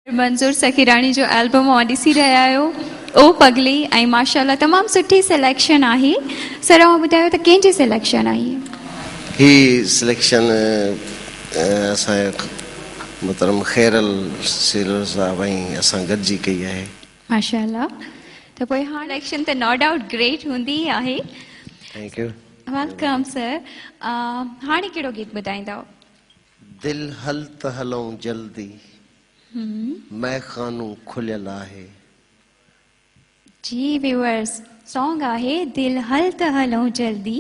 मंजूर सखीरानी जो एल्बम ॾिसी रहिया आहियो ओ पगली ऐं माशाल्लाह तमामु सुठी सिलेक्शन आहे। सर ॿुधायो त कंहिंजी सिलेक्शन आहे? ही सिलेक्शन असांजे मुहतरम खैरल सीलर साहब ऐं असां गॾिजी कई आहे। माशाल्लाह। त पोइ हाणे सिलेक्शन त नो डाउट ग्रेट हूंदी आहे। Thank U. Welcome sir. हाणे कहिड़ो गीत ॿुधाईंदव? दिल हल त हलूं जल्दी मैखानो खुलियल आहे। जी व्यूअर्स, सॉन्ग आहे दिल हल त हलूं जल्दी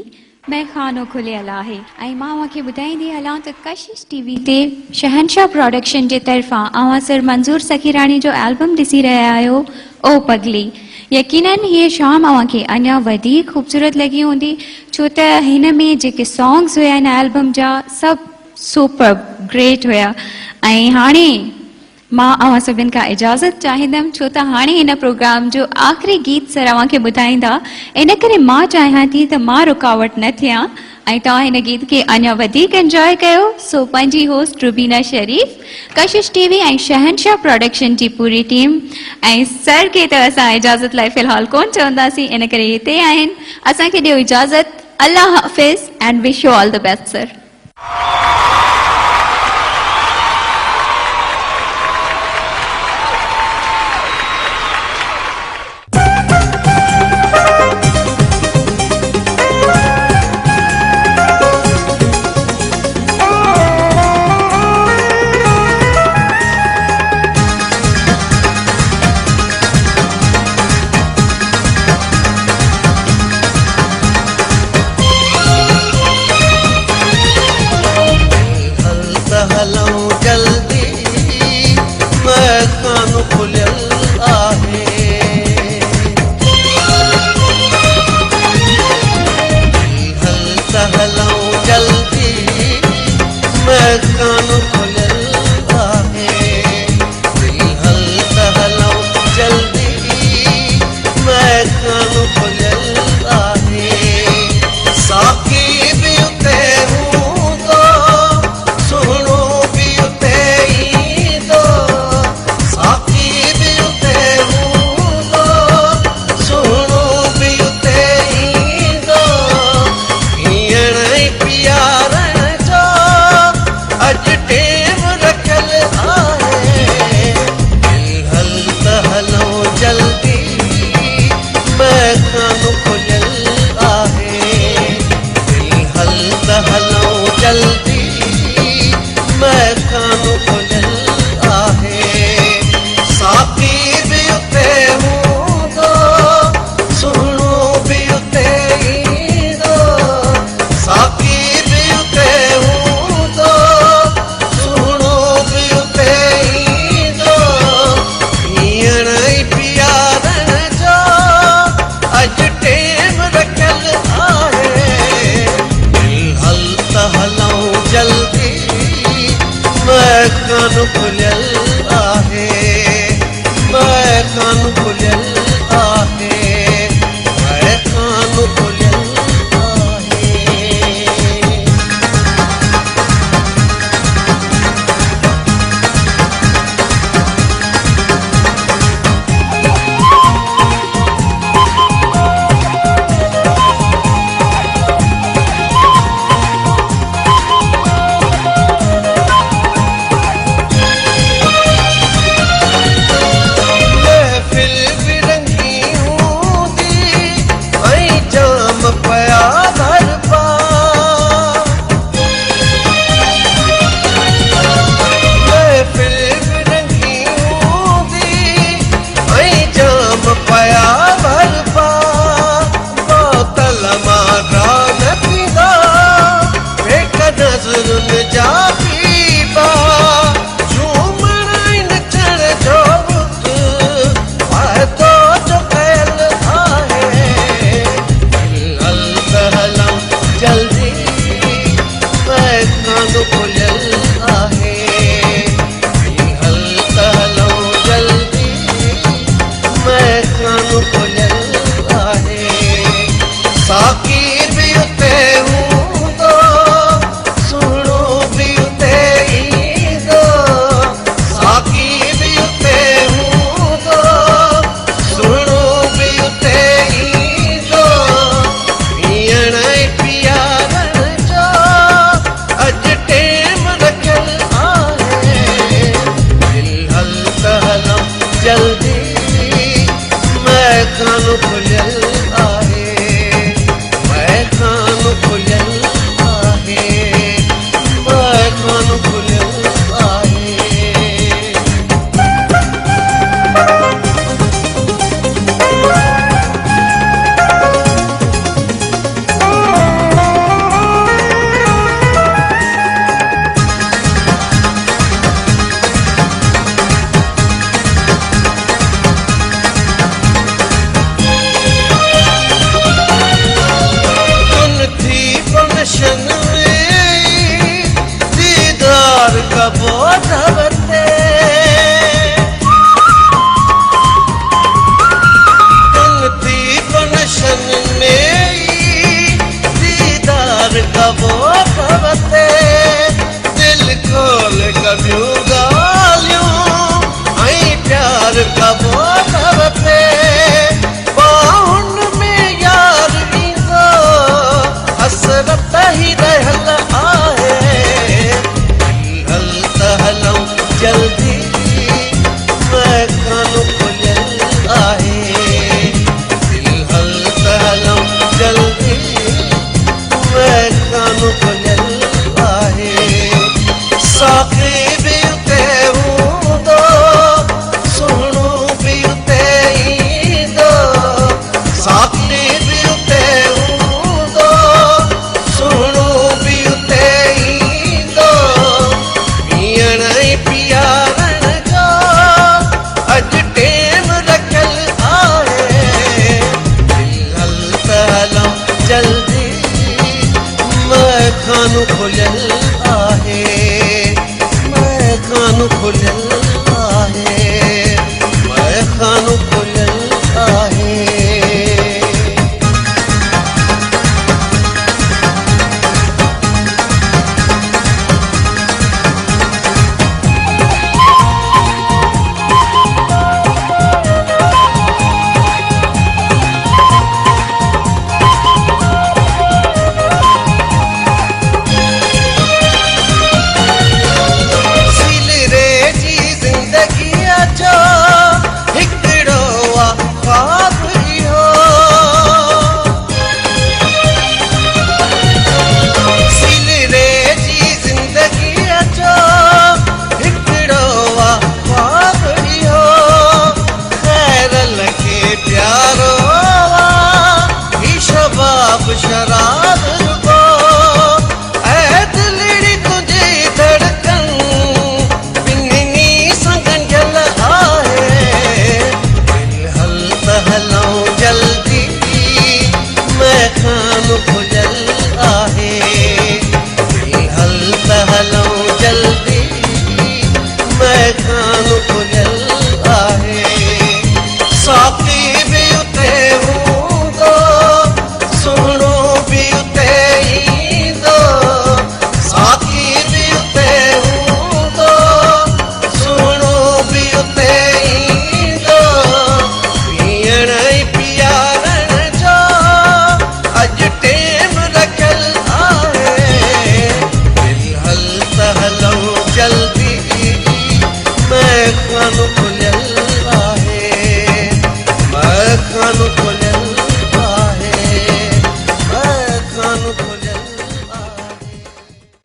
मैखानो खुलियल आहे। ऐं मां मूंखे ॿुधाईंदी हलां त कशिश टीवी ते शहनशाह प्रोडक्शन जे तरफ़ां अवां सर मंजूर सखीरानी जो एल्बम ॾिसी रहिया आहियो ओ पगली। यकीनन हीअ शाम अव्हांखे अञा वधीक ख़ूबसूरत लॻी हूंदी, छो त हिन में जेके सॉन्ग्स हुया हिन एल्बम जा सभु सुपर ग्रेट हुया। ऐं हाणे मां अवां सभिनि खां इजाज़त चाहींदमि, छो त हाणे हिन प्रोग्राम जो आख़िरी गीत सर अव्हांखे ॿुधाईंदा, इन करे मां चाहियां थी त मां रुकावट न थियां ऐं तव्हां हिन गीत खे अञा वधीक एंजॉय कयो। सो पंहिंजी होस्ट रुबीना शरीफ, कशिश टीवी ऐं शहनशाह प्रोडक्शन जी पूरी टीम ऐं सर खे त असां इजाज़त लाइ फ़िलहाल कोन चवंदासीं, इन करे हिते आहिनि। असांखे ॾियो इजाज़त। अल्लाह हाफ़िज़ and wish U all the best sir.